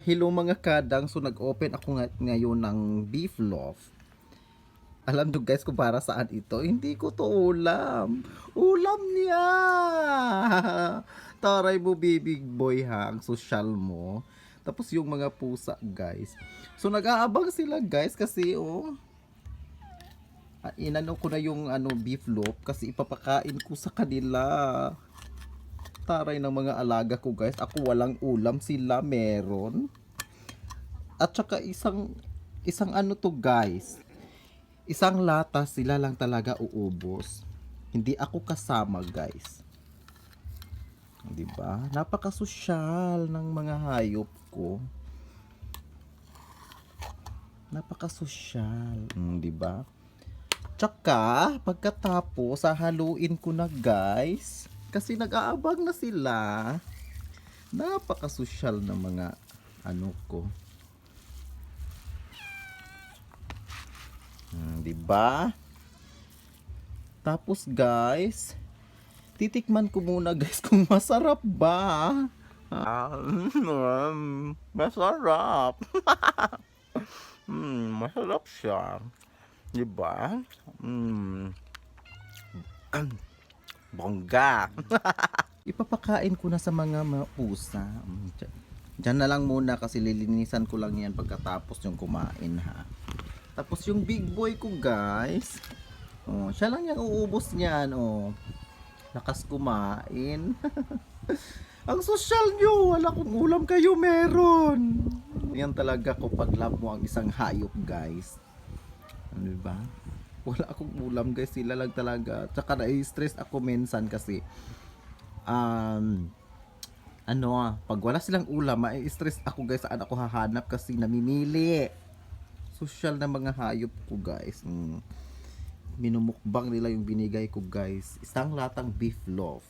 Hello mga kadang, so nag-open ako ngayon ng beef loaf. Alam nyo guys kung para saan ito? Hindi ko to ulam. Ulam niya! Taray mo big boy ha, ang social mo. Tapos yung mga pusa guys. So nag-aabang sila guys kasi inano ko na yung beef loaf kasi ipapakain ko sa kanila. Taray ng mga alaga ko guys. Ako walang ulam, sila meron. At saka isang ano to guys. Isang lata sila lang talaga uubos. Hindi ako kasama guys. 'Di ba? Napakasosyal ng mga hayop ko. Napakasosyal, 'di ba? Tsaka pagkatapos hahaluin ko na guys kasi nag-aabang na sila. Napakasosyal ng mga ano ko. 'Di ba? Tapos guys, titikman ko muna guys kung masarap ba. Masarap. Masarap siya. 'Di ba? Bongga. Ipapakain ko na sa mga pusa. Diyan na lang muna kasi lilinisan ko lang yan pagkatapos yung kumain ha. Tapos yung big boy ko guys, siya lang yung uubos niyan. Lakas kumain. Ang sosyal nyo, wala kong ulam kayo meron. Yan talaga kapag love mo ang isang hayop guys. Ano ba? Wala akong ulam guys, sila lang talaga. Tsaka na-stress ako minsan kasi pag wala silang ulam, ma-stress ako guys saan ako hahanap kasi namimili. Social na mga hayop ko guys. Minumukbang nila yung binigay ko guys. Isang latang beef loaf.